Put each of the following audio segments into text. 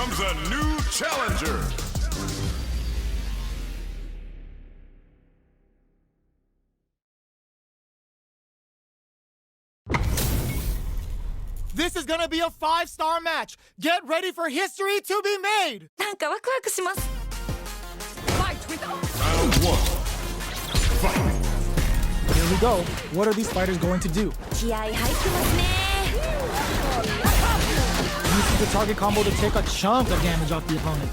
comes a new challenger. This is gonna be a 5-star match. Get ready for history to be made. なんかワクワクします。Fight with Round 1. Fight. Here we go. What are these fighters going to do? 気合入ってますね。Uses the target combo to take a chunk of damage off the opponent.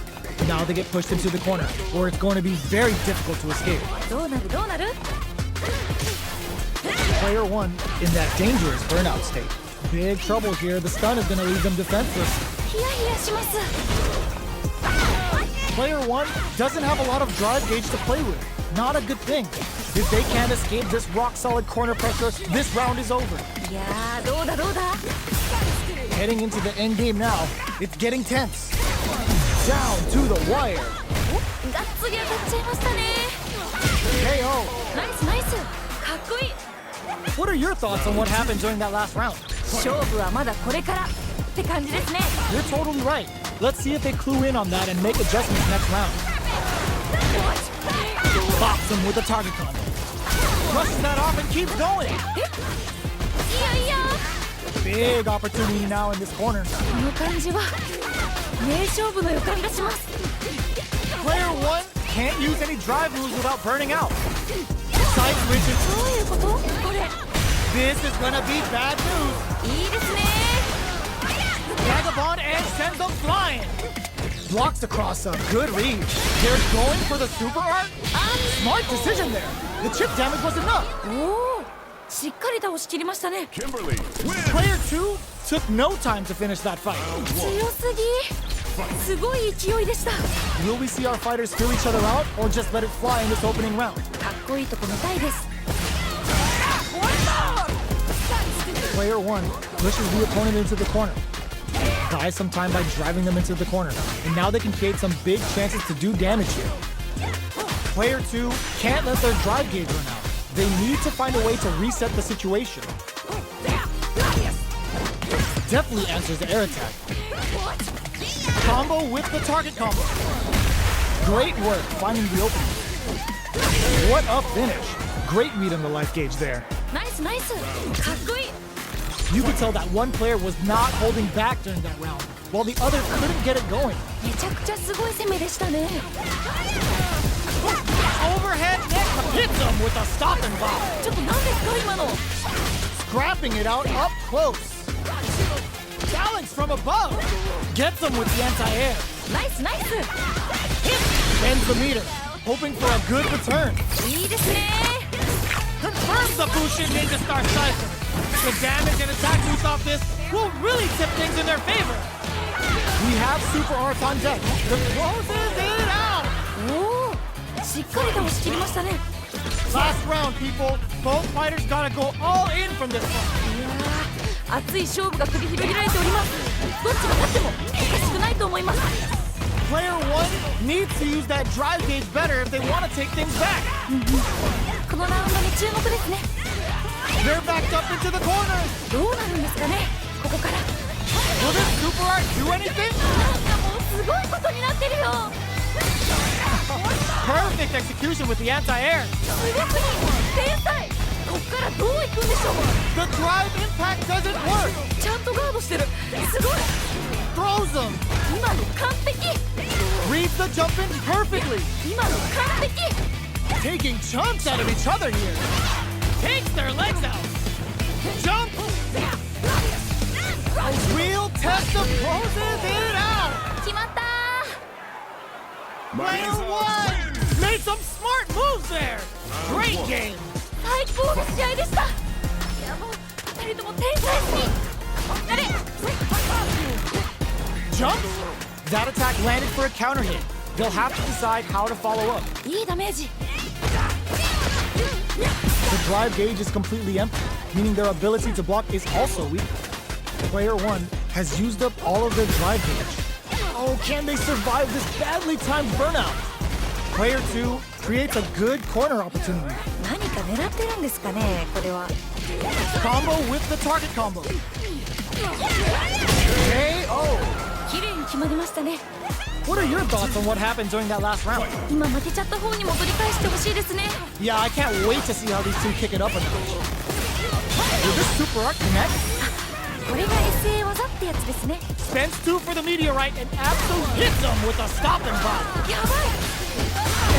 Now they get pushed into the corner, where it's going to be very difficult to escape. どうなるどうなる？ Player 1 in that dangerous burnout state. Big trouble here. The stun is going to leave them defenseless. ヒヤヒヤします。 Player 1 doesn't have a lot of drive gauge to play with. Not a good thing. If they can't escape this rock-solid corner pressure, this round is over. いやーどうだどうだ。 Heading into the end game now, it's getting tense. Down to the wire. がっつり当たっちゃいましたね。 KO. ナイスナイス。かっこいい。 What are your thoughts on what happened during that last round? 勝負はまだこれからって感じですね。 You're totally right. Let's see if they clue in on that and make adjustments next round. Box him with a target combo. Brushes that off and keeps going. いやいや。 Big opportunity now in this corner. この感じは名勝負の予感がします。 Player 1 can't use any drive moves without burning out. Side switches. どういうこと？これ。 This is gonna be bad news. いいですね。 Vagabond and sends them flying. Blocks across a good reach. They're going for the super art. Smart decision there. The chip damage was enough. おお。しっかり倒しきりましたね。 Kimberly wins. Player 2 took no time to finish that fight. 強すぎ。すごい勢いでした。 Will we see our fighters fill each other out or just let it fly in this opening round? かっこいいとこ見たいです。 Player 1 pushes the opponent into the corner. Buys some time by driving them into the corner. And now they can create some big chances to do damage here. Player 2 can't let their drive gauge run out. They need to find a way to reset the situation. Definitely answers the air attack. Combo with the target combo. Great work finding the opening. What a finish. Great read on the life gauge there. ナイスナイス。かっこいい。 You could tell that one player was not holding back during that round, while the other couldn't get it going. めちゃくちゃすごい攻めでしたね。 Overhead neck hits him with a stopping block. ちょっと何ですか今の。 Scrapping it out up close. Balance from above. Gets him with the anti-air. ナイスナイス。 Bends the meter, hoping for a good return. いいですね。 Confirms the Bushin Ninja Star Cypher. The damage and attack boost off this will really tip things in their favor. We have Super Arts on deck. The closes it out. おお。しっかり倒しきりましたね。 Last round, people. Both fighters gotta go all in from this one. いやー熱い勝負が繰り広げられております。どっちが勝ってもおかしくないと思います。 Player 1 needs to use that drive gauge better if they want to take things back. このラウンドに注目ですね。 They're backed up into the corner. どうなるんですかね。ここから。 Will this super art do anything? なんかもうすごいことになってるよ。 Perfect execution with the anti-air. すごくいい。天才。こっからどう行くんでしょう。 The drive impact doesn't work. ちゃんとガードしてる。すごい。 Throws them. 今の完璧。 Reads the jump in perfectly. 今の完璧。 Taking chunks out of each other here. Takes their legs out. Jump. A real test of closes it out. 決まったー。 Player 1 made some smart moves there. Great game. 最高の試合でした。いやもう二人とも天才すぎ。あれ。 Jump. That attack landed for a counter hit. They'll have to decide how to follow up. いいダメージ。 The drive gauge is completely empty, meaning their ability to block is also weak. Player 1 has used up all of their drive gauge. Oh, can they survive this badly timed burnout? Player 2 creates a good corner opportunity. 何か狙ってるんですかね、これは。 Combo with the target combo. KO. 綺麗に決まりましたね。 What are your thoughts on what happened during that last round? 今負けちゃった方にも取り返してほしいですね。 Yeah, I can't wait to see how these two kick it up a notch. Will this super art connect? これが SA 技ってやつですね。 Spends 2 for the meteorite and Absol hits him with a stop and pop. やばい。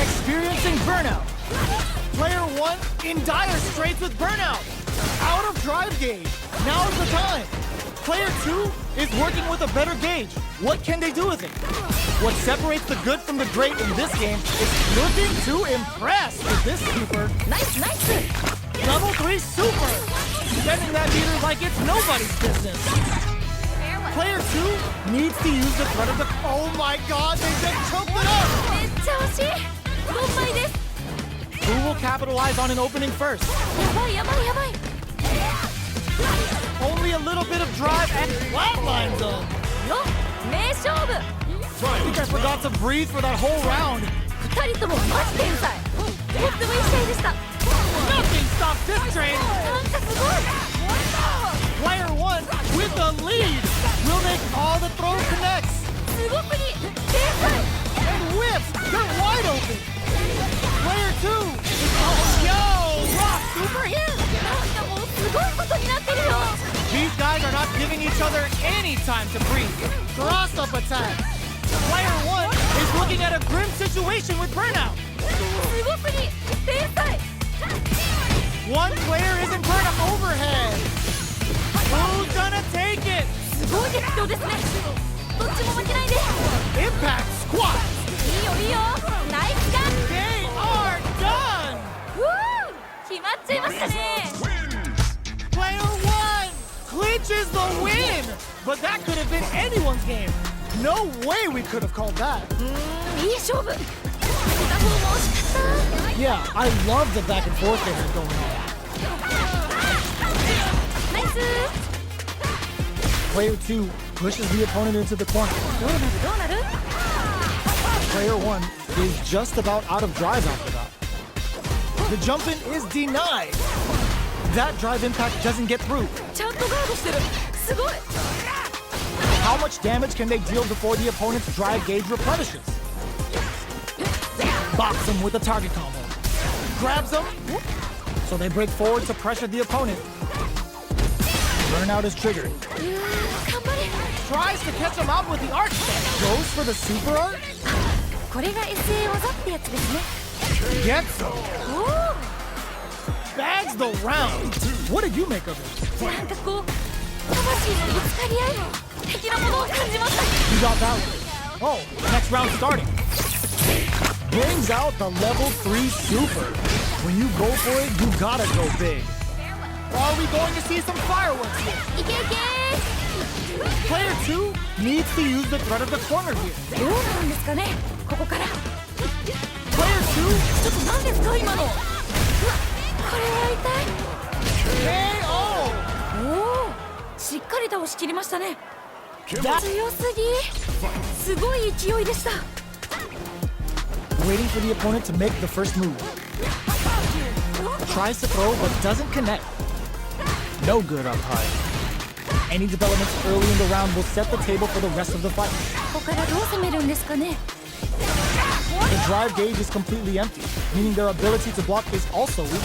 Experiencing burnout. Player 1 in dire straits with burnout. Out of drive gauge. Now's the time. Player 2 is working with a better gauge. What can they do with it? What separates the good from the great in this game is looking to impress with this super. ナイスナイス。 Level 3 super. Spending that meter like it's nobody's business. Player 2 needs to use the threat of the... Oh my god, they just choked it up! めっちゃ惜しい。4枚です。 Who will capitalize on an opening first? やばいやばいやばい。 Only a little bit of drive and flatlines them. よっ、名勝負。 I think I forgot to breathe for that whole round. 2人ともマジ天才。とってもいい試合でした。 Nothing stops this train. なんかすごい。 Player 1 with the lead will make all the throw connects すごくに天才。 and whips. They're wide open. Player 2 is yo rock super in. なんかもうすごいことになってるよ。 These guys are not giving each other any time to breathe. Cross up attack. Player 1 is looking at a grim situation with burnout. すごくに天才。 One player is in burnout overhead. Who's gonna take it? すごい激闘ですね。どっちも負けないで。 Impact squat. いいよいいよ。ナイスガン。 They are done. ふう、決まっちゃいましたね。 Player 1 clinches the win. But that could have been anyone's game. No way we could have called that. いい勝負。負けた方も惜しかった。 Yeah, I love the back and forth they had going on. ナイス。 Player 2 pushes the opponent into the corner. どうなるどうなる。 Player 1 is just about out of drive after that. The jump in is denied. That drive impact doesn't get through. ちゃんとガードしてる。すごい。 How much damage can they deal before the opponent's drive gauge replenishes? Box him with a target combo. Grabs him. So they break forward to pressure the opponent. Burnout is triggered. 頑張れ。 Tries to catch him out with the arch step. Goes for the super art. これが SA 技ってやつですね。 Gets him. おお。 Bags the round. What did you make of it? なんかこう魂のぶつかり合い的なものを感じました。 You got that one. Oh, next round starting. Brings out the level 3 super. When you go for it, you gotta go big. Are we going to see some fireworks here? いけいけ。 Player 2 needs to use the threat of the corner here. どうなるんですかね。ここから。 Player 2ちょっと何ですか今の。うわ、これは痛い。 KO. おお、しっかり倒しきりましたね。 That 強すぎ。すごい勢いでした。 waiting for the opponent to make the first move. Tries to throw but doesn't connect. No good up high. Any developments early in the round will set the table for the rest of the fight. ここからどう攻めるんですかね。 The drive gauge is completely empty, meaning their ability to block is also weak.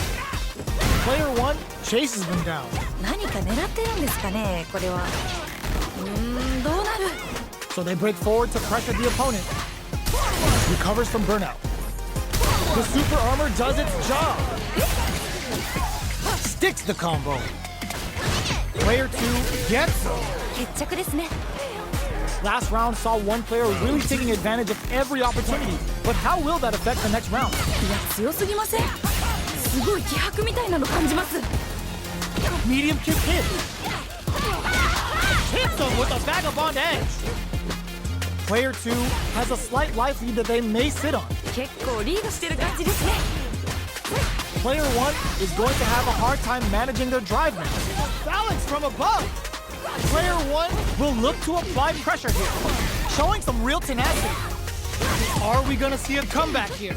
Player 1 chases them down. 何か狙ってるんですかねこれは。どうなる。 So they break forward to pressure the opponent. Recovers from burnout. The super armor does its job. Sticks the combo. Player 2 gets them. 決着ですね。 Last round saw one player really taking advantage of every opportunity. But how will that affect the next round? いや強すぎません。すごい気迫みたいなの感じます。 Medium kick hit. Hits them with a vagabond edge. Player 2 has a slight life lead that they may sit on. 結構リードしてる感じですね。 Player 1 is going to have a hard time managing their drive now. Balance from above. Player 1 will look to apply pressure here, showing some real tenacity. Are we gonna see a comeback here?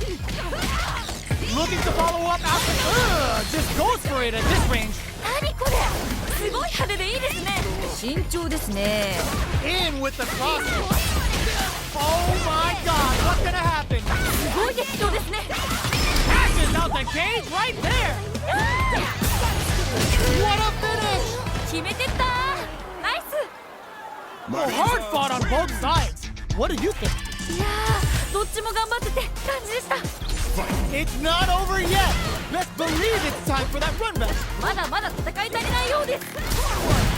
Looking to follow up after, just goes for it at this range. 何これ。すごい派手でいいですね。慎重ですね。 In with the cross. Oh my god, what's gonna happen? すごい激闘ですね。 Passes out the cage right there. What a finish! 決めてったナイス。 Well, hard fought on both sides. What do you think? いやー、どっちも頑張ってて感じでした。 It's not over yet. Let's believe it's time for that run back. まだまだ戦い足りないようです。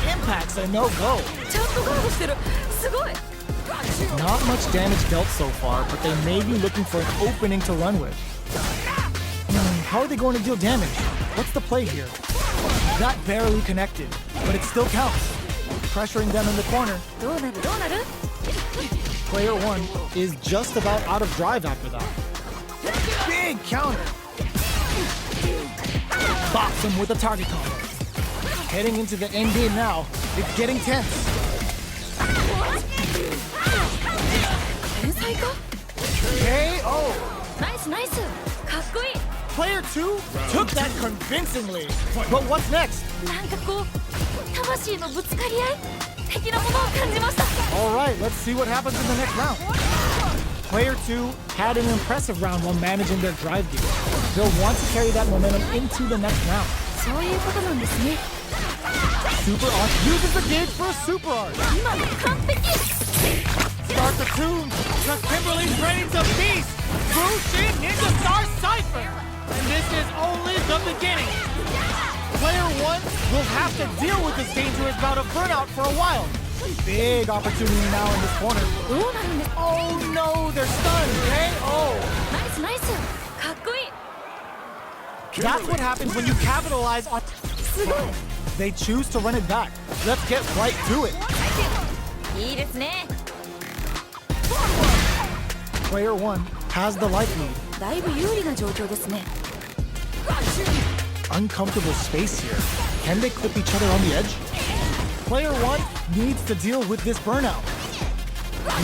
Impact's a no-go. ちゃんとガードしてる。すごい。 Not much damage dealt so far, but they may be looking for an opening to run with. How are they going to deal damage? What's the play here? That barely connected, but it still counts. Pressuring them in the corner. どうなるどうなる。 Player 1 is just about out of drive after that. Big counter. Box him with a target combo. Heading into the end game now. It's getting tense. 天才か。 KO. ナイスナイス。かっこいい。 Player 2 took that convincingly. But what's next? なんかこう魂のぶつかり合い的なものを感じました。 All right, let's see what happens in the next round. Player 2 had an impressive round while managing their drive gear. They'll want to carry that momentum into the next round. そういうことなんですね。 Super Arc uses the gauge for a Super Arc. 今の完璧。 Start the tune. The Kimberly's ready to feast. Bushin Ninja Star Cypher. And this is only the beginning. Player 1 will have to deal with this dangerous bout of burnout for a while. Big opportunity now in this corner. どうなるんです。 Oh no, they're stunned. KO. ナイスナイス。かっこいい。 That's what happens when you capitalize on. すごい。 They choose to run it back. Let's get right to it. いいですね。 Player 1 has the life lead. だいぶ有利な状況ですね。 Uncomfortable space here. Can they clip each other on the edge? Player 1 needs to deal with this burnout.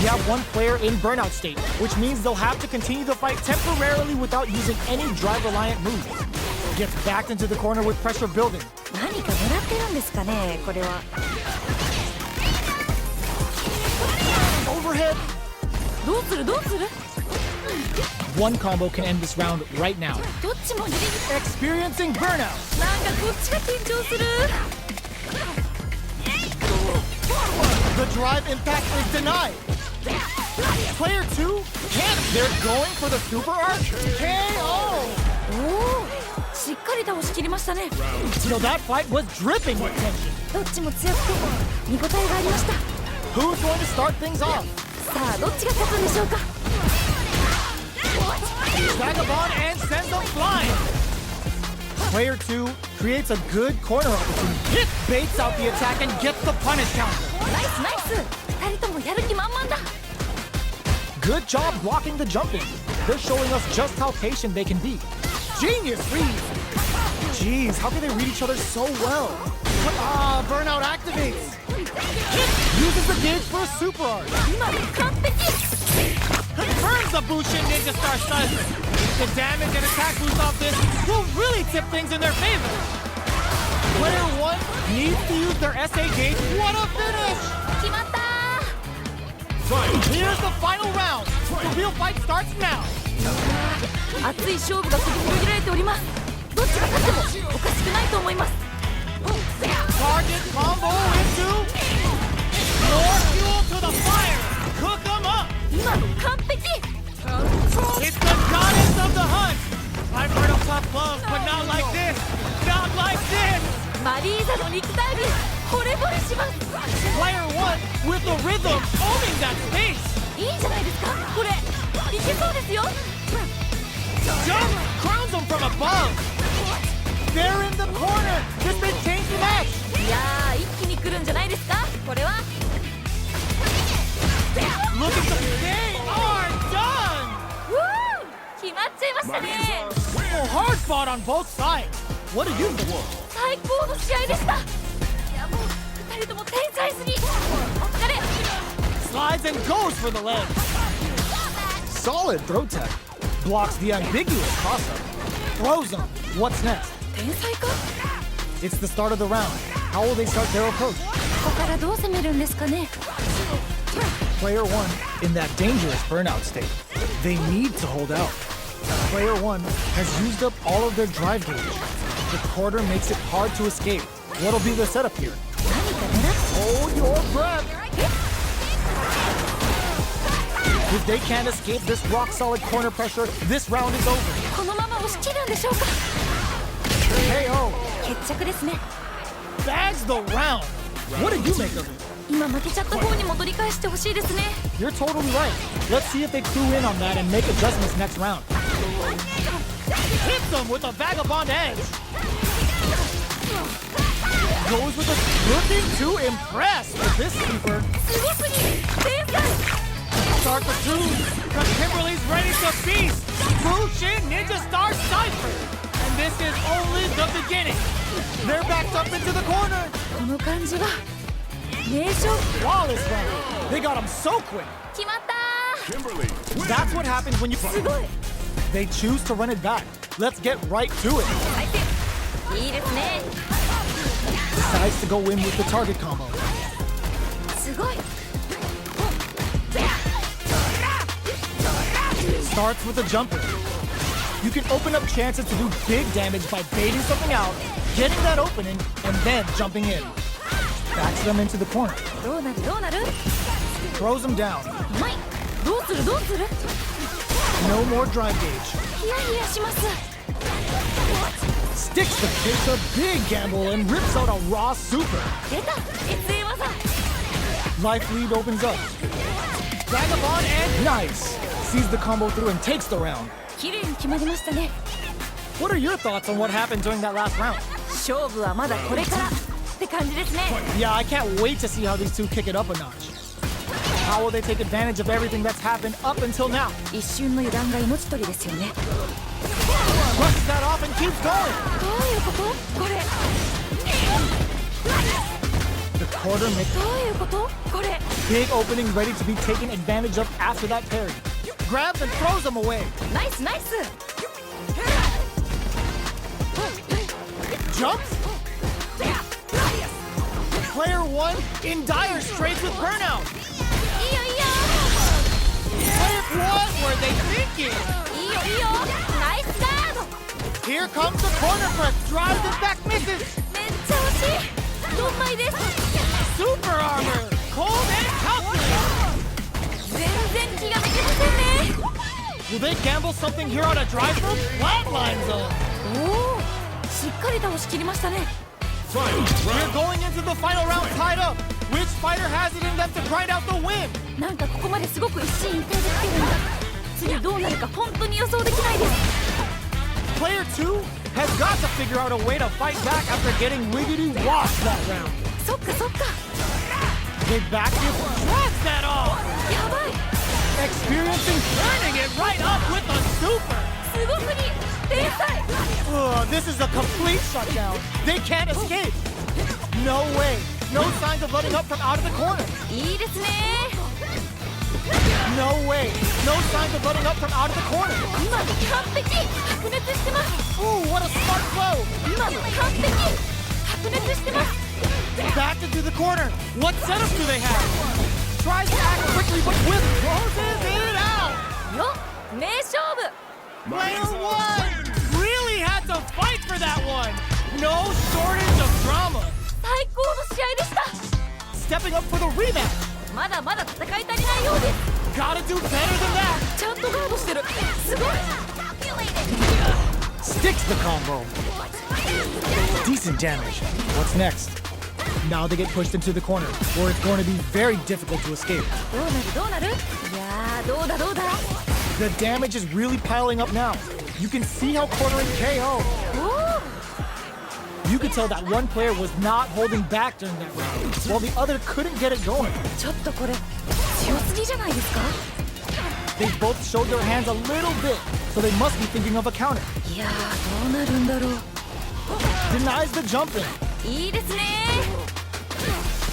We have one player in burnout state, which means they'll have to continue the fight temporarily without using any drive-reliant moves. Gets backed into the corner with pressure building. 何か狙ってるんですかね、これは。 Overhead. どうするどうする。 One combo can end this round right now. どっちもギリギ Experiencing burnout. リ。なんかこっちが緊張する。 The drive impact is denied. Player 2 can't. They're going for the super arc. KO. おお、しっかり倒しきりましたね。 You know, that fight was dripping with tension. どっちも強くて見応えがありました。 Who's going to start things off? さあどっちが勝つんでしょうか。 Vagabond and sends them flying. Player 2 creates a good corner opportunity. It baits out the attack and gets the punish counter. ナイスナイス。二人ともやる気満々だ。 Good job blocking the jumping. They're showing us just how patient they can be. Genius read. Jeez, how can they read each other so well? Burnout activates. Uses the gauge for a super arc. 今の完璧。 Confirms the Bushin Ninja Star Cypher. The damage and attack boost off this will really tip things in their favor. Player 1 needs to use their SA gauge. What a finish! 決まったー。 Here's the final round. The real fight starts now. 熱い勝負が繰り広げられております。どっちが勝ってもおかしくないと思います。 Target combo into more fuel to the fire. Cook them up. 今の完璧。 It's the goddess of the hunt. I've heard of tough love, but not like this. Not like this. マリーザの肉体に惚れ惚れします。 Player 1 with the rhythm owning that space. いいんじゃないですか。これいけそうですよ。 Jump crowns them from above. They're in the corner. This may change the match. いやー一気に来るんじゃないですか。これは。 Look at them. They are done. 決まっちゃいましたね。 Well, hard fought on both sides. What did you think? 最高の試合でした。いやもう二人とも天才すぎ。お疲れ。 Slides and goes for the leg. Solid throw tech. Blocks the ambiguous toss-up. Throws them. What's next? 天才か。 It's the start of the round. How will they start their approach? こからどう攻めるんですかね。 Player 1 in that dangerous burnout state. They need to hold out. Player 1 has used up all of their drive gauge. The quarter makes it hard to escape. What'll be the setup here? 何か狙っ Hold your breath! If they can't escape this rock-solid corner pressure, this round is over. このまま押し切るんでしょうか。 KO! 決着ですね。 Bags the round! What did you make of it? 今負けちゃった方にも取り返してほしいですね。 You're totally right. Let's see if they clue in on that and make adjustments next round. Hits them with a vagabond edge. Goes with a looking to impress with this sweeper. すごすぎる。天才。 Start the two. The Kimberly's ready to feast. Bushin Ninja Star Cypher. And this is only the beginning. They're backed up into the corner. この感じは名勝負。 Flawless round. They got him so quick. 決まったー。 Kimberly wins. That's what happens when you すごい。 They choose to run it back. Let's get right to it. 相手いいですね。 Decides to go in with the target combo. すごい。 Starts with a jumper. You can open up chances to do big damage by baiting something out, getting that opening, and then jumping in. Backs them into the corner. どうなるどうなる。 Throws them down. うまい。どうするどうする。 No more drive gauge. ヒヤヒヤします。 Sticks the takes a big gamble and rips out a raw super. 出た。SE 技。 Life lead opens up. Vagabond and nice. Sees the combo through and takes the round. 綺麗に決まりましたね。 What are your thoughts on what happened during that last round? 勝負はまだこれからって感じですね。 Yeah, I can't wait to see how these two kick it up a notch. How will they take advantage of everything that's happened up until now? 一瞬の油断が命取りですよね。 Brushes that off and keeps going. どういうことこれ。 The quarter makes どういうことこれ。 big opening ready to be taken advantage of after that parry. Grabs and throws them away. ナイスナイス。 Jumps. Player 1 in dire straits with burnout. いいよいいよ。 What were they thinking? いいよいいよ。ナイスガード。 Here comes the corner press. Drives it back, misses. めっちゃ惜しい。4枚です。 Super armor. Cold and calculated. 全然気が抜けませんね。 Will they gamble something here on a drive through? Flatline zone. おお。しっかり倒しきりましたね。 Final We're round. going into the final round tied up. Which fighter has it in them to grind out the win? なんかここまですごく一進一退できてるんだ。次どうなるか本当に予想できないです。 Player 2 has got to figure out a way to fight back after getting wiggity washed that round. そっかそっか。 They back it, drags that off. やばい。 Experiencing turning it right up with a super. すごすぎ。天才。 This is a complete shutdown. They can't escape. No way. No signs of letting up from out of the corner. いいですね。 No way. No signs of letting up from out of the corner. 今の完璧。白熱してます。 Ooh, what a smart flow. 今の完璧。白熱してます。 Back into the corner. What setup do they have? Tries to act quickly, but with closes it out. よっ名勝負。 Player 1 really had to fight for that one. No shortage of drama. 最高の試合でした。 Stepping up for the rematch. まだまだ戦い足りないようです。 Gotta do better than that. ちゃんとガードしてる。すごい。 Sticks the combo. Decent damage. What's next? Now they get pushed into the corner, where it's going to be very difficult to escape. どうなるどうなる。いやーどうだどうだ。 The damage is really piling up now. You can see how cornering KO. おお。 You could tell that one player was not holding back during that round, while the other couldn't get it going. ちょっとこれ強すぎじゃないですか。 They both showed their hands a little bit, so they must be thinking of a counter. いやーどうなるんだろう。 Denies the jump in. いいですね。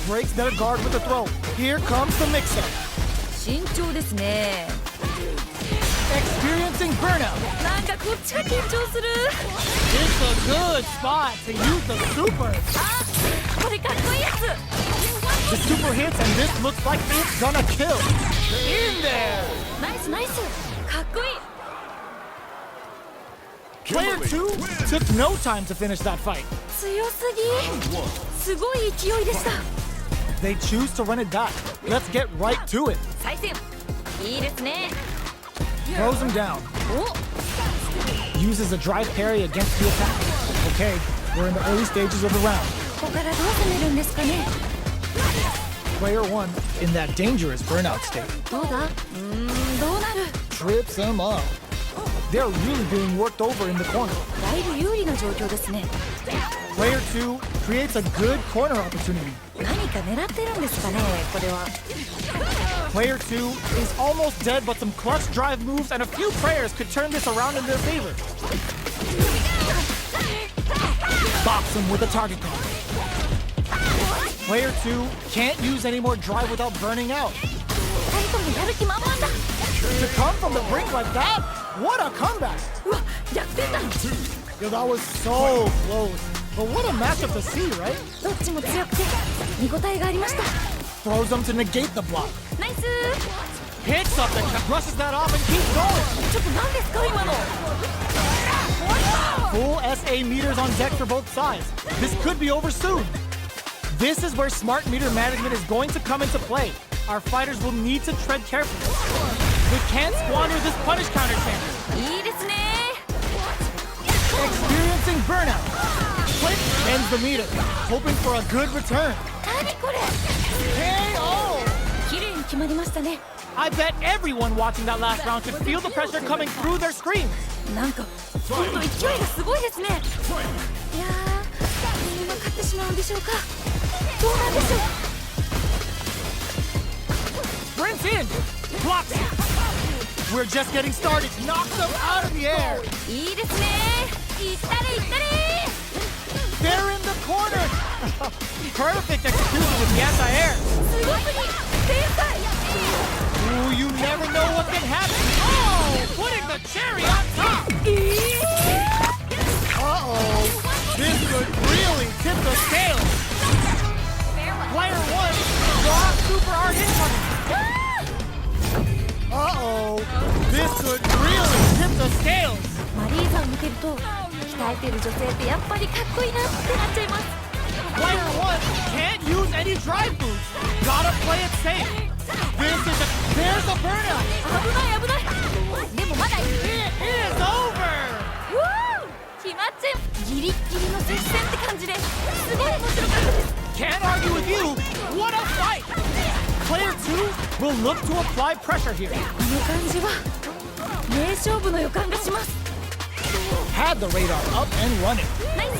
Breaks their guard with a throw. Here comes the mix-up. 慎重ですね。 Experiencing burnout. なんかこっちが緊張する。 It's a good spot to use the super. あこれかっこいいやつ。The super hits, and this looks like it's gonna kill. In there! ナイスナイスかっこいい Player 2 took no time to finish that fight. 強すぎすごい勢いでした They choose to run it back. Let's get right to it. 再戦いいですね Throws him down. お Uses a drive parry against the attack. Okay, we're in the early stages of the round. ここからどう攻めるんですかね Player 1 in that dangerous burnout state. どうだどうなる Trips him up. They're really being worked over in the corner. だいぶ有利な状況ですね Player 2 creates a good corner opportunity. 何か狙ってるんですかねこれは Player 2 is almost dead, but some clutch drive moves and a few prayers could turn this around in their favor. Box him with a target combo. Player 2 can't use any more drive without burning out. 2人ともやる気満々だ To come from the brink like that? What a comeback! うわ逆転だ Yo, that was so close. But what a matchup to see, right? どっちも強くて見応えがありました Throws them to negate the block. ナイス Hits up the brushes that off and keeps going. ちょっと何ですか今の Full SA meters on deck for both sides. This could be over soon. This is where smart meter management is going to come into play. Our fighters will need to tread carefully. They can't squander this punish counter chance. いいですね Experiencing burnout. Quick ends the meter, hoping for a good return. 何これ KO! 綺麗に決まりましたね I bet everyone watching that last round could feel the pressure coming through their screens. なんかほんと勢いがすごいですねいやーみんな勝ってしまうんでしょうかどうなんでしょう Sprints in, blocks it. We're just getting started. Knocks them out of the air. いいですねいったれいったれ They're in the corner. Perfect execution with the anti-air. すごすぎ天才 Ooh, you never know what can happen. Oh, putting the cherry on top. Uh-oh. This could really tip the scales. Player 1 draws super hard hit coming. Uh-oh. This could really tip the scales. マリーザを見てると鍛えてる女性ってやっぱりかっこいいなってなっちゃいます Player 1 can't use any drive moves. Gotta play it safe. There's a burnout. 危ない危ないでもまだいい It is over. 決まっちゃうギリッギリの接戦って感じですごい面白かったです Can't argue with you. What a fight. Player 2 will look to apply pressure here. この感じは名勝負の予感がします Had the radar up and running. ナイス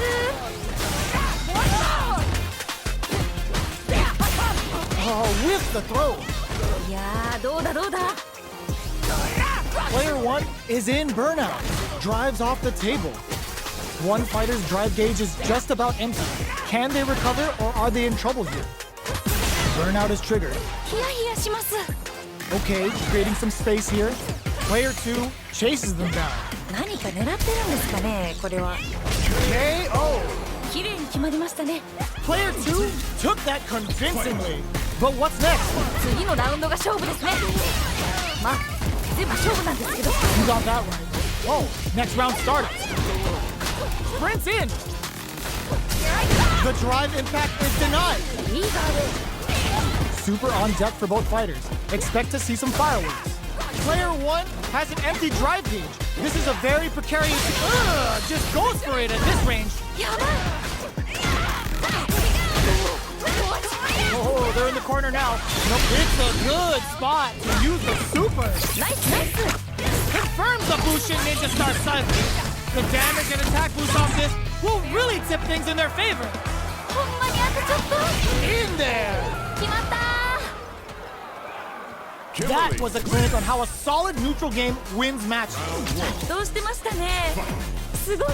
Oh, with the throw. いやーどうだどうだ Player 1 is in burnout. Drives off the table. One fighter's drive gauge is just about empty. Can they recover or are they in trouble here? Burnout is triggered. ヒヤヒヤします Okay, creating some space here. Player 2 chases them down. 何か狙ってるんですかねこれは KO. 綺麗に決まりましたね Player 2 took that convincingly. But what's next? 次のラウンドが勝負ですねまあ全部勝負なんですけど You got that right. Oh, next round started. Sprints in. The drive impact is denied. いいガー Super on deck for both fighters. Expect to see some fireworks. Player 1 has an empty drive gauge. This is a very precarious... just goes for it at this range. ドやばい Oh, they're in the corner now. Nope, it's a good spot to use the super. ナイスナイス Confirms the Bushin Ninja Star silently. The damage and attack boost off this will really tip things in their favor. ほんまにあとちょっと In there. 決まった That was a clinic on how a solid neutral game wins matches. どうしてましたねすごい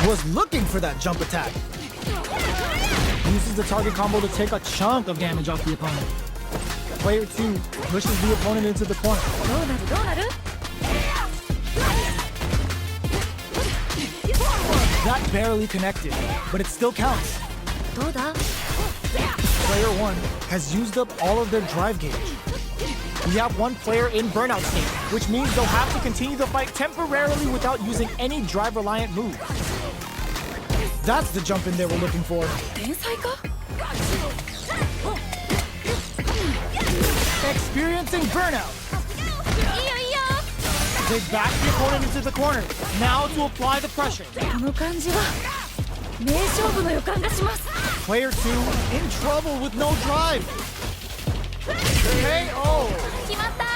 Was looking for that jump attack. Uses the target combo to take a chunk of damage off the opponent. Player 2 pushes the opponent into the corner. どうなるどうなる That barely connected, but it still counts. どうだ Player 1 has used up all of their drive gauge. We have one player in burnout state, which means they'll have to continue the fight temporarily without using any drive-reliant moves. That's the jump in they were looking for. 天才か Experiencing burnout. いいよいいよ They back the opponent into the corner. Now to apply the pressure. この感じは名勝負の予感がします Player 2 in trouble with no drive. KO. 決まった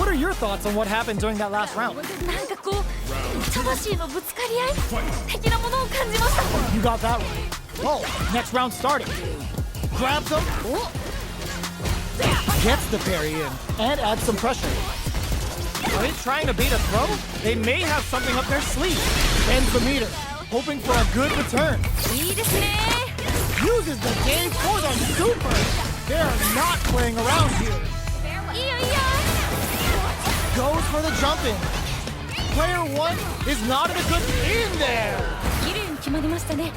What are your thoughts on what happened during that last round? なんかこう魂のぶつかり合い的なものを感じました You got that one. Oh, next round starting. Grabs him. Gets the parry in and adds some pressure. Are they trying to bait a throw? They may have something up their sleeve. Ends the meter, hoping for a good return. いいですね Uses the game for the super. They're not playing around here. いいよいいよ Goes for the jump in. Player 1 is not in a good in there. 綺麗に決まりましたね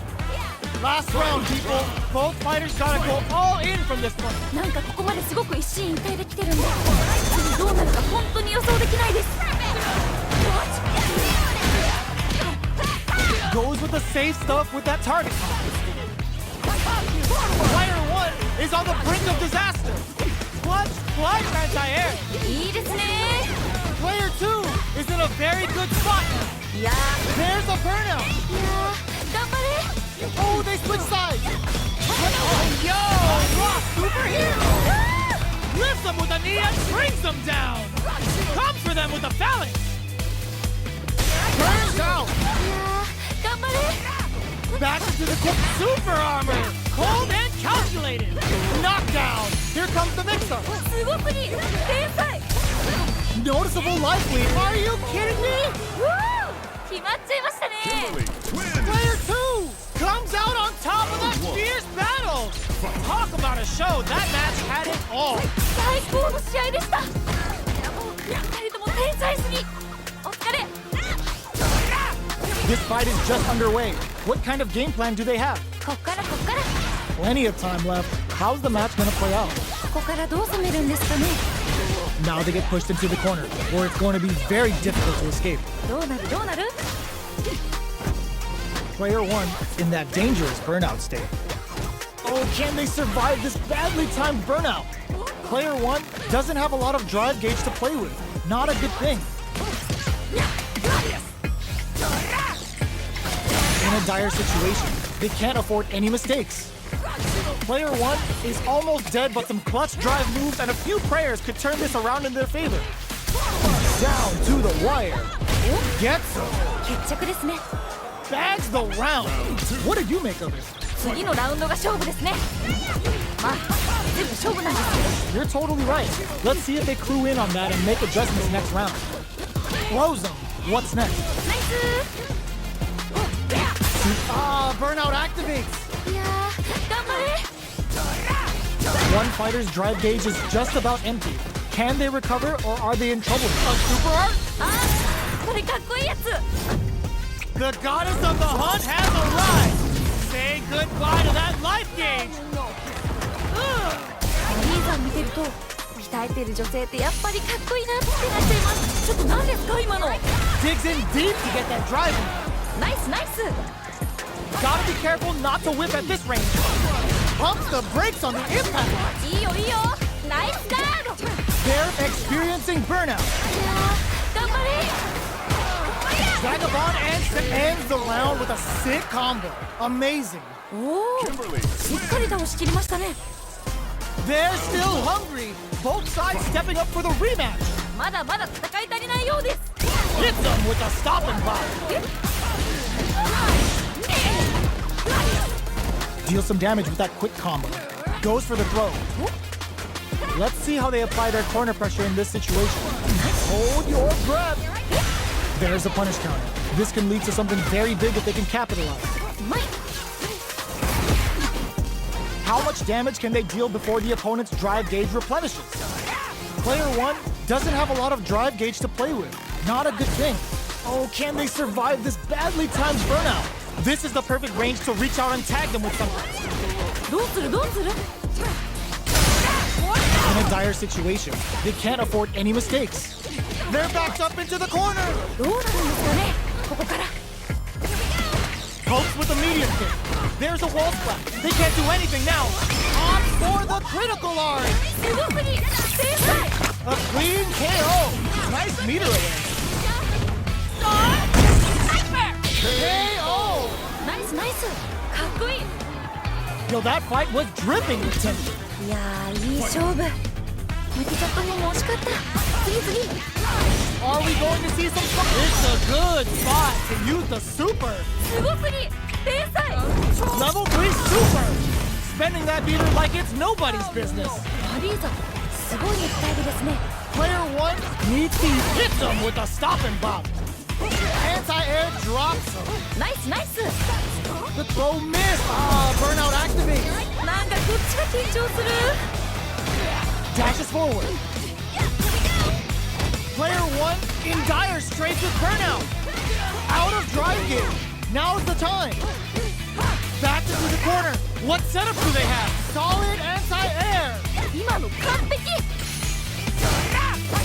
Last round, people. Both fighters gotta go all in from this point. なんかここまですごく一進一退できてるんで次どうなるか本当に予想できないです Goes with the safe stuff with that target. Player 1 is on the brink of disaster. Clutch, flies anti-air. いいですね Player 2 is in a very good spot. いや There's a burnout. 頑張れ Oh, they switch sides. Oh, yo, Rock superhero. Lifts them with a knee and brings them down. Comes for them with a phalanx. Turns down. 頑張れ Back into the super armor. Cold and calculated. Knockdown. Here comes the mix-up. すごくいい天才 Noticeable life lead. Are you kidding me? 決まっちゃいましたね Kimberly wins. Player 2 comes out on top of that fierce battle. Talk about a show. That match had it all. 最高の試合でしたいやもう2人とも天才すぎお疲れ This fight is just underway. What kind of game plan do they have? こっからこっから Plenty of time left. How's the match gonna play out? ここからどう攻めるんですかね Now they get pushed into the corner, where it's going to be very difficult to escape. どうなるどうなる Player 1 in that dangerous burnout state. Oh, can they survive this badly timed burnout? Player 1 doesn't have a lot of drive gauge to play with. Not a good thing. In a dire situation, they can't afford any mistakes. Player 1 is almost dead, but some clutch drive moves and a few prayers could turn this around in their favor. Down to the wire. Gets him. 決着ですね Bags the round. What did you make of it? 次のラウンドが勝負ですねまあ全部勝負なんですけど You're totally right. Let's see if they clue in on that and make adjustments next round. Close them. What's next? ナイス Ah, burnout activates. いやー頑張れ One fighter's drive gauge is just about empty. Can they recover or are they in trouble? A super art? あーこれかっこいいやつ The goddess of the hunt has arrived. Say goodbye to that life gauge. リーザー見てると鍛えてる女性ってやっぱりかっこいいなってなっちゃいますちょっと何ですか今の Digs in deep to get that drive in. ナイスナイス Gotta be careful not to whip at this range. Pumps the brakes on the impact. いいよいいよナイスガード They're experiencing burnout. いやー頑張れ Vagabond ends the round with a sick combo. Amazing. おお Kimberly しっかり倒しきりましたね They're still hungry. Both sides stepping up for the rematch. まだまだ戦い足りないようです Hits them with a stopping block. Deals some damage with that quick combo. Goes for the throw. Let's see how they apply their corner pressure in this situation. Hold your breath. There's a punish counter. This can lead to something very big if they can capitalize. うまい How much damage can they deal before the opponent's drive gauge replenishes? Player 1 doesn't have a lot of drive gauge to play with. Not a good thing. Oh, can they survive this badly timed burnout? This is the perfect range to reach out and tag them with something. どうするどうする In a dire situation, they can't afford any mistakes. They're backed up into the corner. どうなるんですかねここから Pokes with a meteor kick. There's a wall splat. They can't do anything now. On for the critical arm. すごすぎ天才 A clean KO. Nice meter away. KO. ナイスナイスかっこいい Yo, that fight was dripping with tension. いやーいい勝負負けちゃった方も惜しかった次次 Are we going to see some fun? It's a good spot to use the super. すごすぎ天才 Level 3 super. Spending that meter like it's nobody's business. マリーザすごい肉体美ですね Player 1 needs to hit them with a stop and bop. Anti-air drops him. ナイスナイス The throw missed. Ah, burnout activate. なんかこっちが緊張する Dashes forward. Player 1 in dire straits with burnout. Out of drive game. Now's the time. Back into the corner. What setup do they have? Solid anti-air. 今の完璧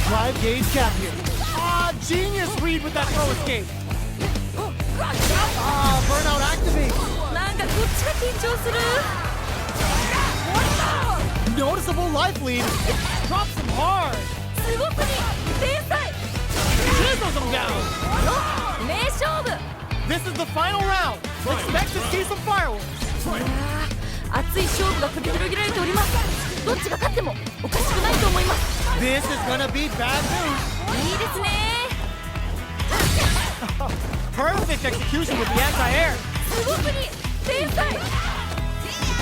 Drive gauge gap here. Ah, genius read with that throw escape. Ah, burnout activate. なんかこっちが緊張する Noticeable life lead. Drops him hard. すごすぎ天才 Chisels him down. 名勝負 This is the final round. Expect to see some fireworks. いやー熱い勝負が繰り広げられておりますどっちが勝ってもおかしくないと思います This is gonna be bad news. いいですね Perfect execution with the anti-air. すごすぎ天才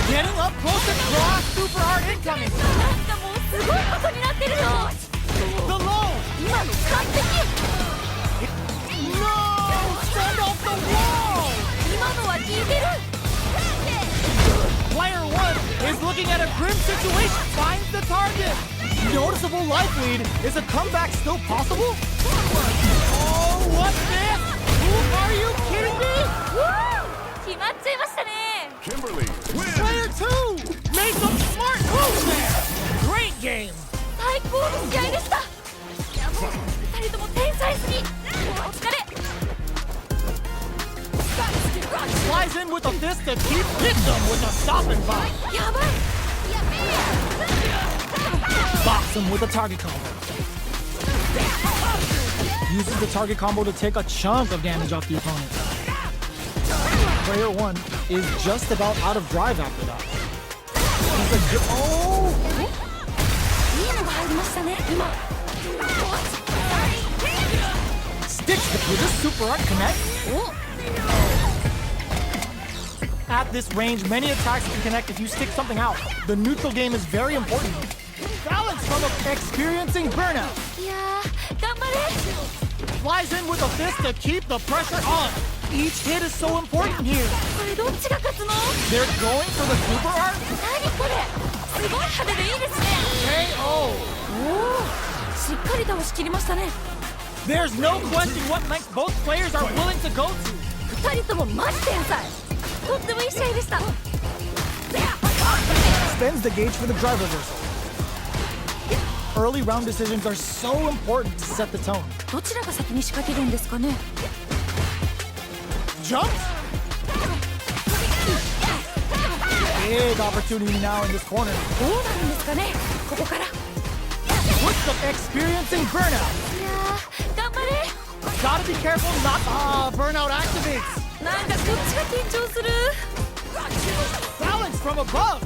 Getting up close and cross super hard incoming. なんかもうすごいことになってるよ The low. 今の完璧 No! Stand off the wall. 今のは効いてる Player 1 is looking at a grim situation. Finds the target. Noticeable life lead. Is a comeback still possible? Oh, what's this? Are you kidding me? 決まっちゃいましたね Kimberly wins. Player 2 made some smart moves there. Great game. 最高の試合でした2人とも天才すぎお疲れ Flies in with a fist to keep hit them with a stop and bop. やばい Box him with a target combo. Uses the target combo to take a chunk of damage off the opponent. Player 1 is just about out of drive after that. He's a good. Oh! いいのが入りましたね今 Sticks with this super art connect. お At this range, many attacks can connect if you stick something out. The neutral game is very important. Balance from experiencing burnout. いやー頑張れ Flies in with a fist to keep the pressure on. Each hit is so important here. これどっちが勝つの They're going for the super art? 何これすごい派手でいいですね KO. おおしっかり倒しきりましたね There's no question what length both players are willing to go to. 2人ともマジ天才とってもいい試合でした Spends the gauge for the drive reversal. Early round decisions are so important to set the tone. どちらが先に仕掛けるんですかね Jumps? Big opportunity now in this corner. どうなるんですかねここから Puts them experiencing burnout. いやー頑張れ Gotta be careful not. Ah, burnout activates. なんかこっちが緊張する Balance from above.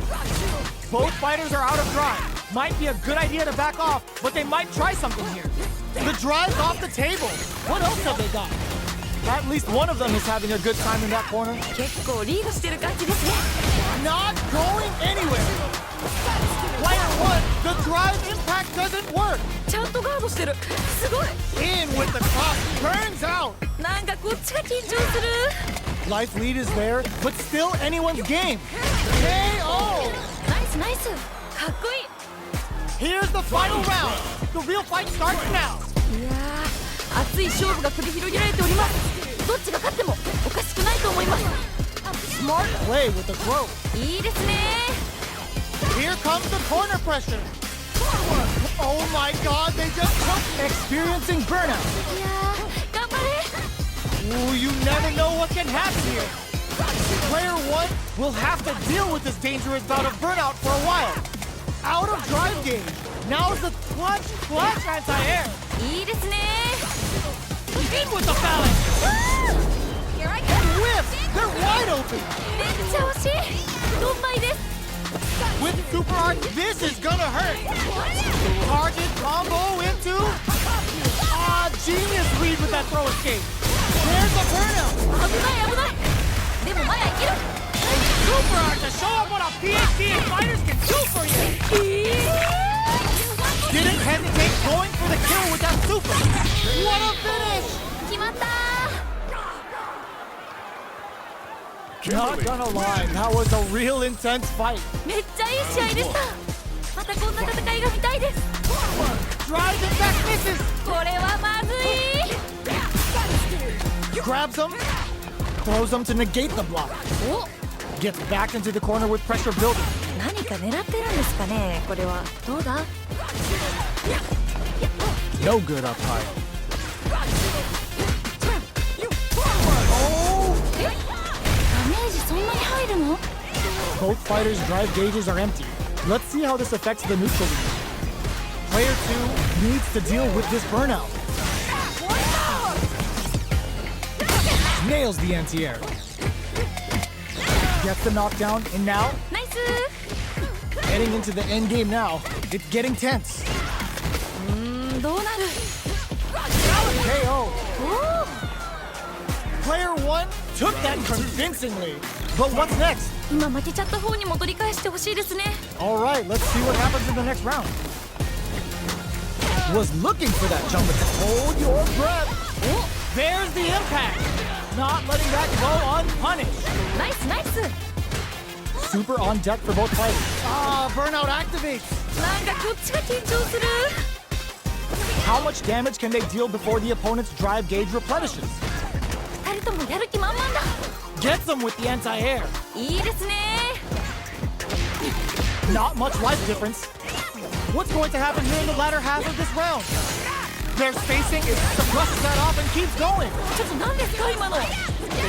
Both fighters are out of drive. Might be a good idea to back off, but they might try something here. The drive's off the table. What else have they got? At least one of them is having a good time in that corner. 結構リードしてる感じですね Not going anywhere. Player 1, the drive impact doesn't work. ちゃんとガードしてるすごい In with the cross, turns out. なんかこっちが緊張する Life lead is there, but still anyone's game. KO. ナイスナイスかっこいい Here's the final round. The real fight starts now. いやー熱い勝負が繰り広げられておりますどっちが勝ってもおかしくないと思います Smart play with the throw. いいですね Here comes the corner pressure. Oh my god, they just took experiencing burnout. いやー頑張れ Ooh, you never know what can happen here. Player 1 will have to deal with this dangerous bout of burnout for a while. Out of drive gauge. Now's the clutch anti-air. いいですね In with the balance. Here I And whip. They're wide open. めっちゃ惜しいドンマイです With super art, this is gonna hurt. Target combo into. Genius read with that throw escape. There's the burnout. 危ない危ないでもまだいける Super art to show up what a PhD and fighters can do for you. Didn't hesitate going for the kill with that super. What a finish. 決まった Not gonna lie, that was a real intense fight. めっちゃいい試合でしたまたこんな戦いが見たいです Drives and back misses. これはまずい Grabs him, throws him to negate the block. お Gets back into the corner with pressure building. 何か狙ってるんですかねこれはどうだ No good up high. ダメージそんなに入るの Both fighters' drive gauges are empty. Let's see how this affects the neutral lead. Player 2 needs to deal with this burnout. Nails the anti-air. Gets the knockdown, and now, ナイス heading into the end game now. It's getting tense. どうなる KO. お Player 1 took that convincingly. But what's next? ー今負けちゃった方にも取り返してほしいですね Alright, let's see what happens in the next round. Was looking for that jump attack. Hold your breath. There's the impact. Not letting that go unpunished. ナイスナイス Super on deck for both fighters. Burnout activates. なんかこっちが緊張する How much damage can they deal before the opponent's drive gauge replenishes? 二人ともやる気満々だ Gets them with the anti-air. いいですね Not much life difference. What's going to happen here in the latter half of this round? Their spacing is suppresses that off and keeps going. ちょっと何ですか今の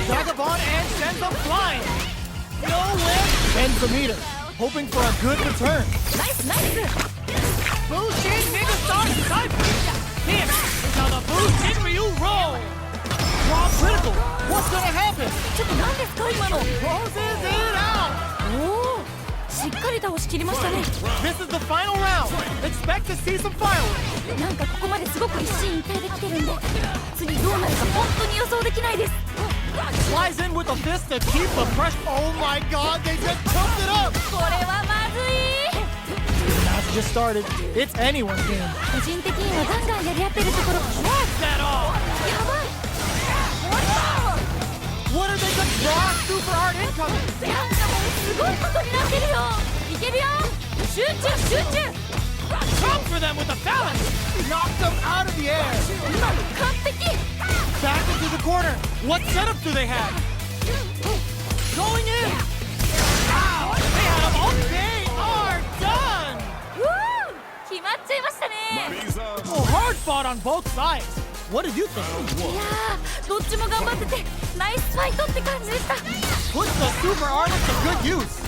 Vagabond and sends them flying. No win. Bends the meter, hoping for a good return. ナイスナイス Bushin Megastar Cypher. Damn it. It's how the Bushin Ryu roll. Raw critical. What's gonna happen? ちょっと何ですか今の Closes it out. おおしっかり倒しきりましたね This is the final round. Expect to see some fireworks. なんかここまですごく一進一退できてるんで次どうなるか本当に予想できないです Flies in with a fist to keep the pressure. Oh my god, they just choked it up. これはまずい The match just started. It's anyone's game. 個人的にはガンガンやり合ってるところ What's that all? やばい What are they gonna draw? Super art incoming. なんかもうすごいことになってるよいけるよ集中集中 Come for them with the balance. Knocked them out of the air. 今の完璧 Back into the corner. What setup do they have? Going in. Ow! They had them all. They are done. うー決まっちゃいましたね Marisa. Oh, hard fought on both sides. What did you think? いやーどっちも頑張っててナイスファイトって感じでした Puts the super art to good use.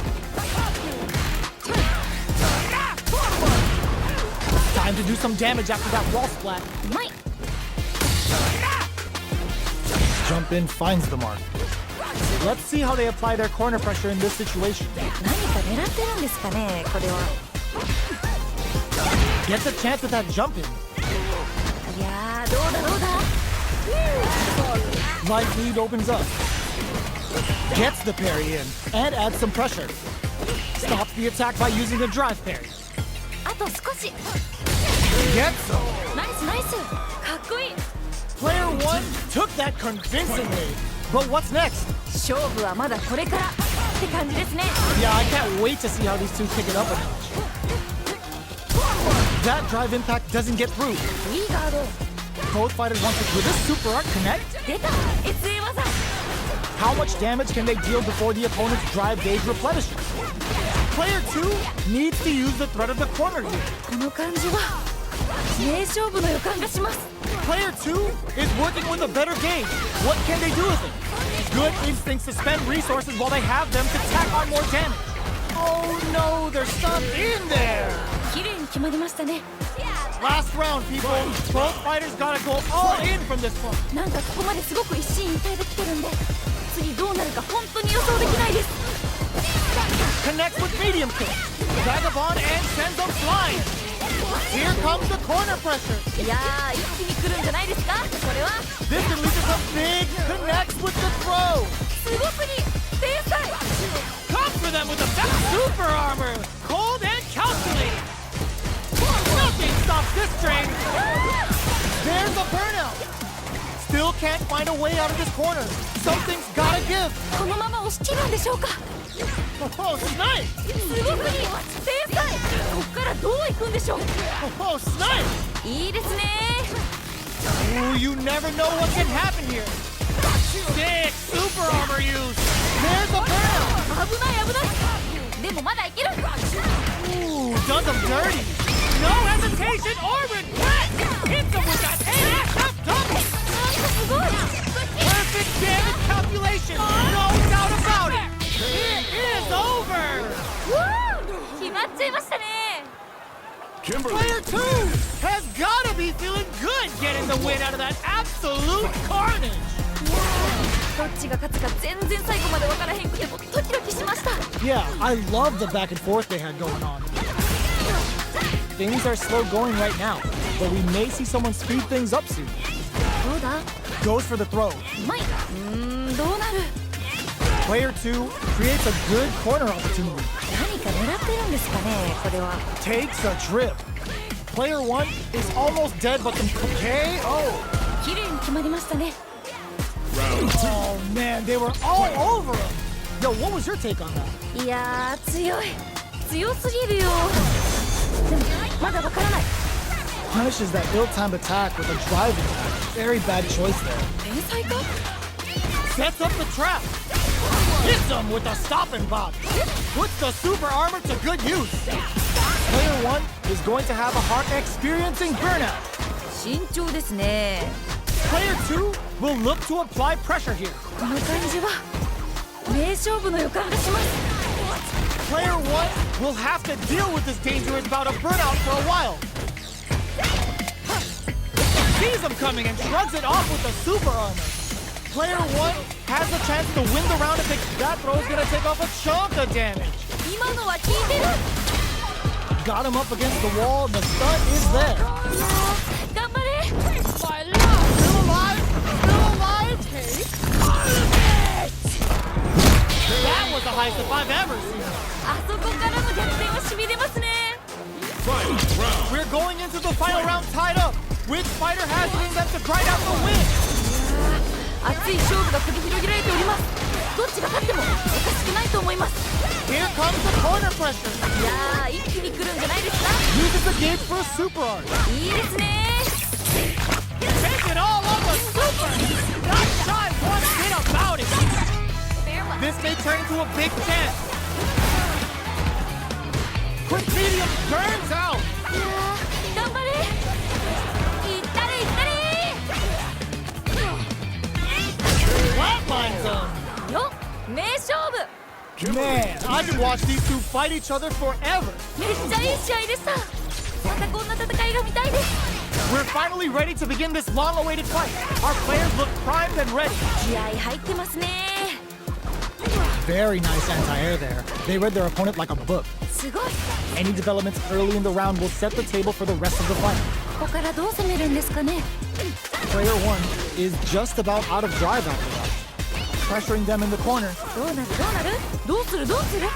Time to do some damage after that wall splat. うまい Jump in finds the mark. Let's see how they apply their corner pressure in this situation. 何か狙ってるんですかねこれは Gets a chance at that jump in. いやーどうだどうだ Light lead opens up. Gets the parry in and adds some pressure. Stops the attack by using a drive parry. あと少し Gets some. ナイスナイスかっこいい Player 1 took that convincingly. But what's next? 勝負はまだこれからって感じですね Yeah, I can't wait to see how these two kick it up a notch. That drive impact doesn't get through. いいガード Both fighters want to. Will this super art connect? 出た SA 技 How much damage can they deal before the opponent's drive gauge replenishes? Player 2 needs to use the threat of the corner here. この感じは名勝負の予感がします。 Player 2 is working with a better gauge. What can they do with it? Good instincts to spend resources while they have them to tack on more damage. Oh no, there's stuff in there! 綺麗に決まりましたね。 Last round, people. Both fighters gotta go all in from this point. なんかここまですごく一進一退できてるんで、次どうなるか本当に予想できないです。 Connects with medium kick. Vagabond and sends them flying. Here comes the corner pressure. いやー、一気に来るんじゃないですか、これは。 This can lead to some big connects with the throw. すごすぎ、天才。 Come for them with the best super armor. Cold and calculating. Nothing stops this train. There's a burnout. Still can't find a way out of this corner. Something's gotta give. このまま押し切るんでしょうか。 Oh, snipe! すごすぎ、天才。こっからどう行くんでしょう。 Oh, snipe! いいですね。 Ooh, you never know what can happen here. Sick super armor use. There's a burnout. 危ない危ない。でもまだいける。 Ooh, does them dirty. No hesitation or regret. Hits them with that ASF double. すごい。 Perfect damage calculation. No doubt about it. It is over. 決まっちゃいましたね。 Kimberly. Player 2 has gotta be feeling good getting the win out of that absolute carnage. どっちが勝つか全然最後まで分からへんくてもドキドキしました。 Yeah, I love the back and forth they had going on. Things are slow going right now, but we may see someone speed things up soon. どうだ。 Goes for the throw. うまい。どうなる。 Player 2 creates a good corner opportunity. 何か狙ってるんですかね、これは。 Takes a trip. Player 1 is almost dead, but some KO. 綺麗に決まりましたね。 Round 2. Oh man, they were all over him. Yo, what was your take on that? いやー、強い。強すぎるよ。でもまだ分からない。 Punishes that ill-timed attack with a driving attack. Very bad choice there. 天才か。 Sets up the trap. Hits him with a stop and bop. Puts the super armor to good use. Player 1 is going to have a hard experiencing burnout. 慎重ですね。 Player 2 will look to apply pressure here. この感じは名勝負の予感がします。 Player 1 will have to deal with this dangerous bout of burnout for a while. Sees him coming and shrugs it off with the super armor. Player 1 has a chance to win the round if that throw is going to take off a chunk of damage. 今のは効いてる。 Got him up against the wall, and the stun is there. 頑張れ。 Still alive? Still alive? That was the highest if I've ever seen. あそこからの逆転はしびれますね。 Final round. We're going into the final round tied up. Which fighter has it in them to grind out the win? 熱い勝負が繰り広げられております。どっちが勝ってもおかしくないと思います。 Here comes the corner pressure. いやー、一気に来るんじゃないですか。 Uses the gauge for a super art. いいですね。 Take it all on the super. Not shy one bit about it. This may turn into a big chance. Quick medium turns out. いやー、頑張れ。いったれいったれ。 Flatlines them. よ、名勝負。 Man, I could watch these two fight each other forever. めっちゃいい試合でした。またこんな戦いが見たいです。 We're finally ready to begin this long-awaited fight. Our players look primed and ready. 気合入ってますね。 Very nice anti-air there. They read their opponent like a book. すごい。 Any developments early in the round will set the table for the rest of the fight. ここからどう攻めるんですかね。 Player 1 is just about out of drive after that. Pressuring them in the corner. どうなるどうなる。どうするどうする。い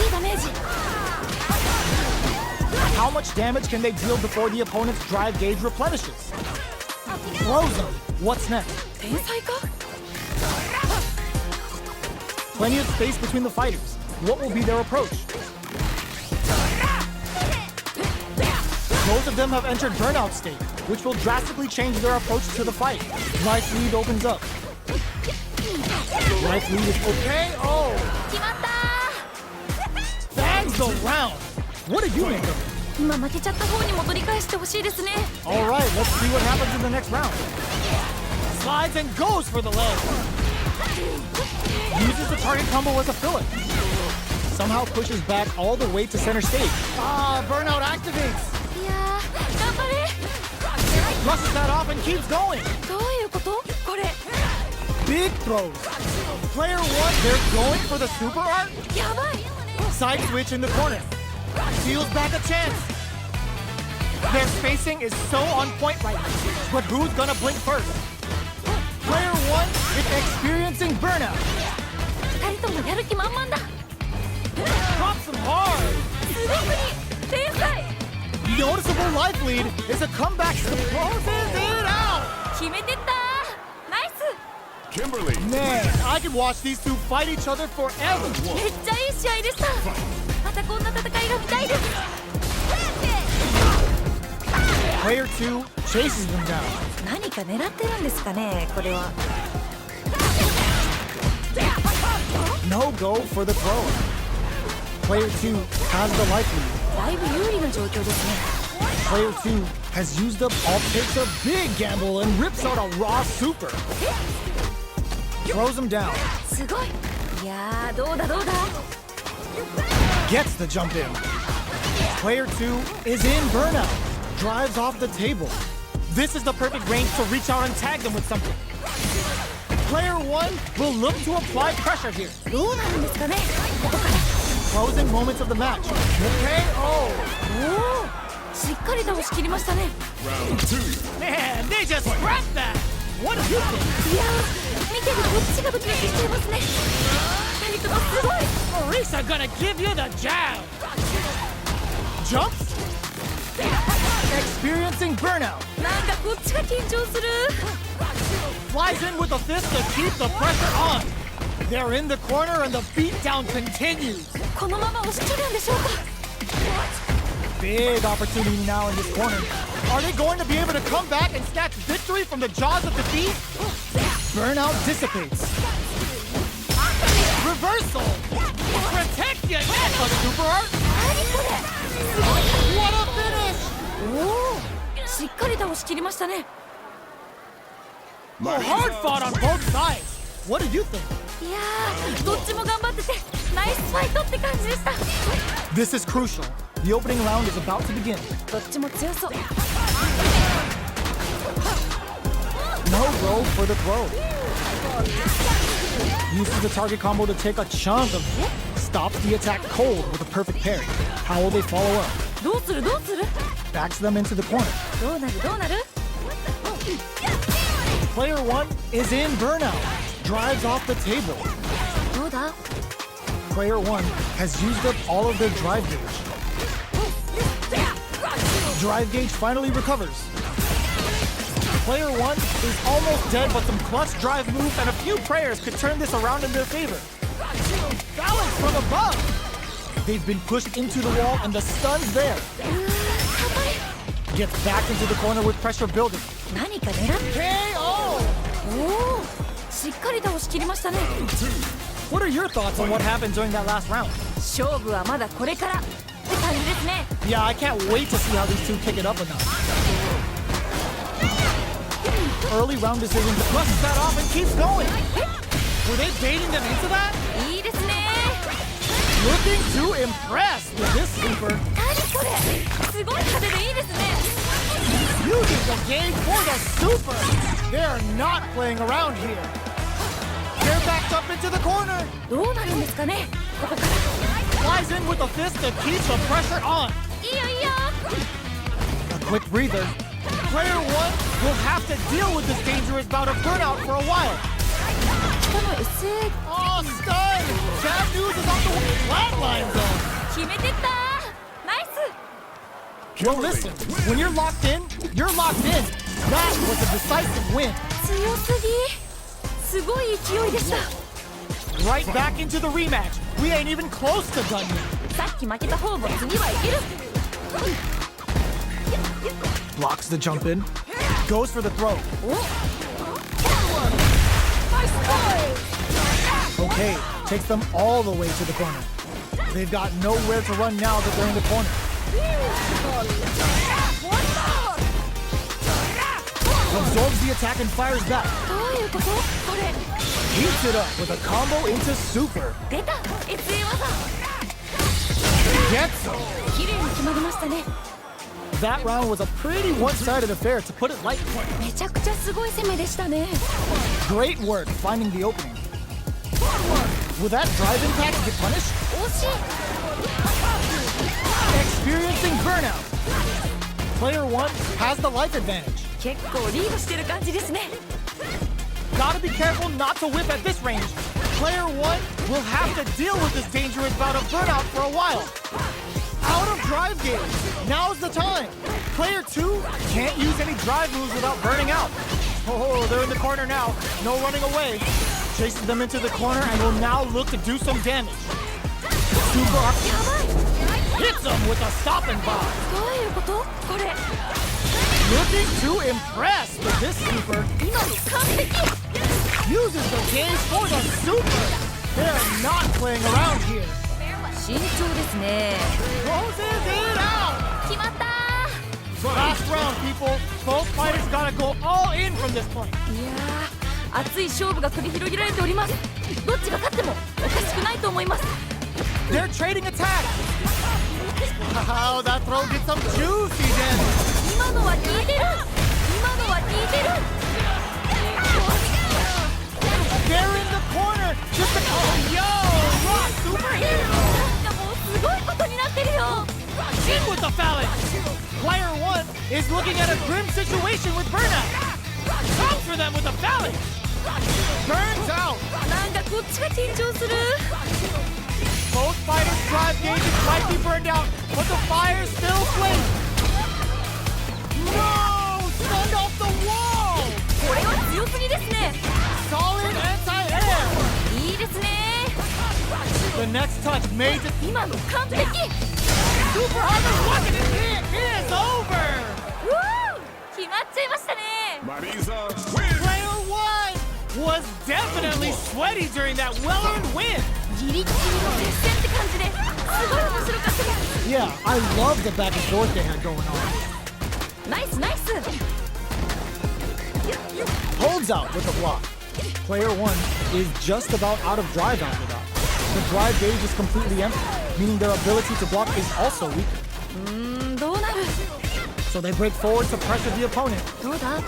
いダメージ。 How much damage can they deal before the opponent's drive gauge replenishes? Throws them. What's next? 天才か。 Plenty of space between the fighters. What will be their approach? Both of them have entered burnout state. which will drastically change their approach to the fight. Life lead opens up. Life lead is okay. Oh, 決まった bags the round. What do you make of it? 今負けちゃった方にも取り返してほしいですね All right, let's see what happens in the next round. Slides and goes for the leg. Uses the target combo as a filler. Somehow pushes back all the way to center stage. Ah, burnout activates. いやー頑張れ Brushes that off and keeps going. どういうことこれ Big throws. Player one, they're going for the super art. やばい Side switch in the corner. Steals back a chance. Their spacing is so on point right now. But who's gonna blink first? Player one is experiencing burnout. 二人ともやる気満々だ Drops them hard. すごくに天才 Noticeable life lead is a comeback. Closes it out. 決めてったナイス Kimberly. Man, I could watch these two fight each other forever. めっちゃいい試合でしたまたこんな戦いが見たいです Player two chases them down. 何か狙ってるんですかねこれは No go for the throw. Player two has the life lead. だいぶ有利な状況ですね Player two has used up all, takes a big gamble and rips out a raw super. Throws him down. すごいいやーどうだどうだ Gets the jump in. Player two is in burnout. Drives off the table. This is the perfect range to reach out and tag them with something. Player one will look to apply pressure here. どうなるんですかねここから Closing moments of the match. KO. おおしっかり倒しきりましたね Round two. Man, they just scrapped that. What do you think? いやー見てるこっちがドキドキしちゃいますね二人ともすごい Marisa gonna give you the jab. Jumps. Experiencing burnout. なんかこっちが緊張する Flies in with a fist to keep the pressure on. They're in the corner and the beatdown continues. このまま押し切るんでしょうか Big opportunity now in this corner. Are they going to be able to come back and snatch victory from the jaws of defeat? Burnout dissipates. Reversal. Protect your neck, a super art. 何これ What a finish. おおしっかり倒しきりましたね Well, hard fought on both sides. What do you think? いやーどっちも頑張っててナイスファイトって感じでした This is crucial. The opening round is about to begin. どっちも強そう No go for the throw. Uses the target combo to take a chunk of it. Stops the attack cold with a perfect parry. How will they follow up? どうするどうする Backs them into the corner. どうなるどうなる Player one is in burnout. Drives off the table. どうだ Player one has used up all of their drive gauge. Drive gauge finally recovers. Player one is almost dead, but some clutch drive moves and a few prayers could turn this around in their favor. Balance from above. They've been pushed into the wall and the stun's there. うー頑張れ Gets back into the corner with pressure building. 何か狙って KO! おおしっかり倒しきりましたね What are your thoughts on what happened during that last round? 勝負はまだこれからって感じですね Yeah, I can't wait to see how these two kick it up enough. Early round decision, brushes that off and keeps going. Were they baiting them into that? いいですね Looking to impress with this super. 何これすごい派手でいいですね Using the game for the super. They're not playing around here. They're backed up into the corner. どうなるんですかねここから Flies in with a fist to keep the pressure on. いいよいいよ A quick breather. Player one will have to deal with this dangerous bout of burnout for a while. この SA Oh, stun! Bad news is on the flatline zone. 決めてったナイス Well, listen, when you're locked in, you're locked in. That was a decisive win. 強すぎすごい勢いでした Right back into the rematch. We ain't even close to done yet. さっき負けた方も次はいける Blocks the jump in. Goes for the throw. Okay, takes them all the way to the corner. They've got nowhere to run now that they're in the corner. Absorbs the attack and fires back. どういうこと？これ Heats it up with a combo into super. 出た SA 技 Gets him. 綺麗に決まりましたね That round was a pretty one-sided affair, to put it lightly. めちゃくちゃすごい攻めでしたね Great work finding the opening. Will that drive impact get punished? 惜しい Experiencing burnout. Player 1 has the life advantage. 結構リードしてる感じですね Gotta be careful not to whip at this range. Player 1 will have to deal with this dangerous bout of burnout for a while. Out of drive gauge. Now's the time. Player 2 can't use any drive moves without burning out. Oh, they're in the corner now. No running away. Chases them into the corner and will now look to do some damage. Super up. やばい Hits him with a stopping bomb. どういうことこれ Looking to impress with this super. 今の完璧 Uses the gauge for the super. They're not playing around here. 慎重ですね Closes it out. 決まった Last round, people. Both fighters gotta go all in from this point. いやー熱い勝負が繰り広げられておりますどっちが勝ってもおかしくないと思います They're trading attacks. Wow, that throw gets some juicy damage. 今のは効いてる今のは効いてる They're in the corner. Just a yo, rock super hit. なんかもうすごいことになってるよ In with the phalanx. Player 1 is looking at a grim situation with burnout. Comes for them with the phalanx. Burns out. なんかこっちが緊張する Both fighters' drive gauges might be burned out, but the fire still flames. No! Stunned off the wall! これは強すぎですね Solid anti-air. いいですね The next touch made it 今の完璧 super hard to walk and it is over! うー決まっちゃいましたね Marisa wins. Player 1 was definitely sweaty during that well-earned win. ギリギリの接戦って感じですごい面白かったです Yeah, I love the back and forth they had going on. ナイスナイス Holds out with the block. Player 1 is just about out of drive after that. The drive gauge is completely empty, meaning their ability to block is also weak. どうなる So they break forward to pressure the opponent. どうだ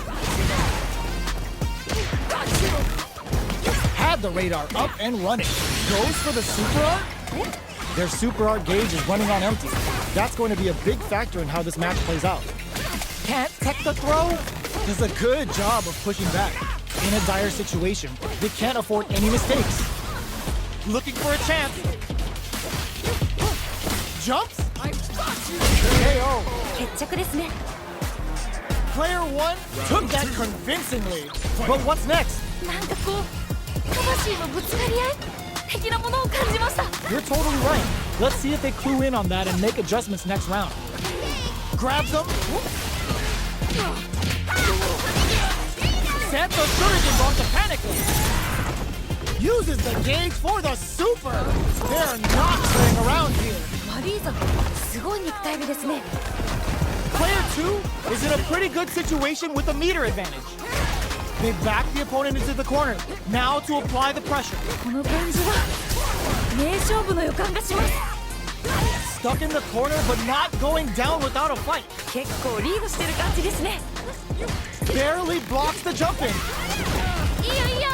Had the radar up and running. Goes for the super art? Their super art gauge is running on empty. That's going to be a big factor in how this match plays out. Can't tech the throw? Does a good job of pushing back. In a dire situation, they can't afford any mistakes. Looking for a chance. Jumps? KO. 決着ですね Player 1 took that convincingly. But what's next? なんかこう魂のぶつかり合い的なものを感じました You're totally right. Let's see if they clue in on that and make adjustments next round. Grabs them. Sets a shuriken bomb to panic them. Uses the gauge for the super. They're not playing around here. マリーザすごい肉体美ですね Player 2 is in a pretty good situation with a meter advantage. They back the opponent into the corner. Now to apply the pressure. この感じは名勝負の予感がします Stuck in the corner but not going down without a fight. 結構リードしてる感じですね Barely blocks the jump in. いいよいいよ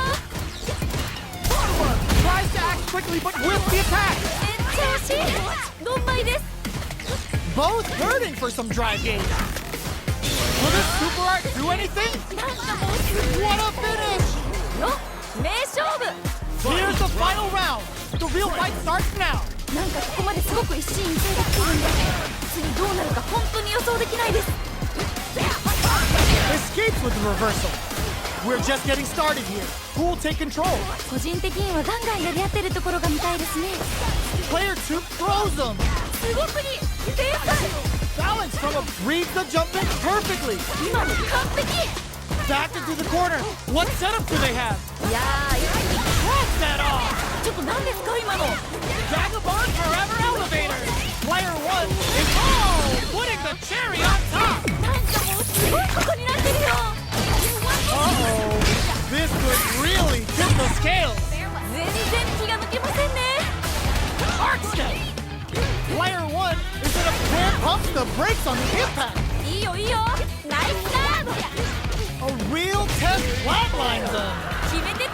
Tries to act quickly but whiffs the attack. めっちゃ惜しいドンマイです Both hurting for some drive gauge. Will this super art do anything? なんかもうす What a finish! ごいよ名勝負 Here's the final round. The real fight starts now. なんかここまですごく一進一退できてるんで次どうなるか本当に予想できないです Escapes with the reversal. We're just getting started here. Who will take control? 個人的にはガンガンやり合ってるところが見たいですね Player 2 throws them. すごくに天才 Balance from a reads the jump in perfectly. 今の完璧 Back into the corner. What setup do they have? いやー一気に Cross that off. ちょっと何ですか今の Vagabond forever elevator. Player one is putting the cherry on top. なんかもうすごいことになってるよ Uh-oh. This could really tip the scale. 全然気が抜けませんね Arc step. Player one is gonna pump the brakes on the impact. いいよいいよナイスガード A real test flatline zone. 決めて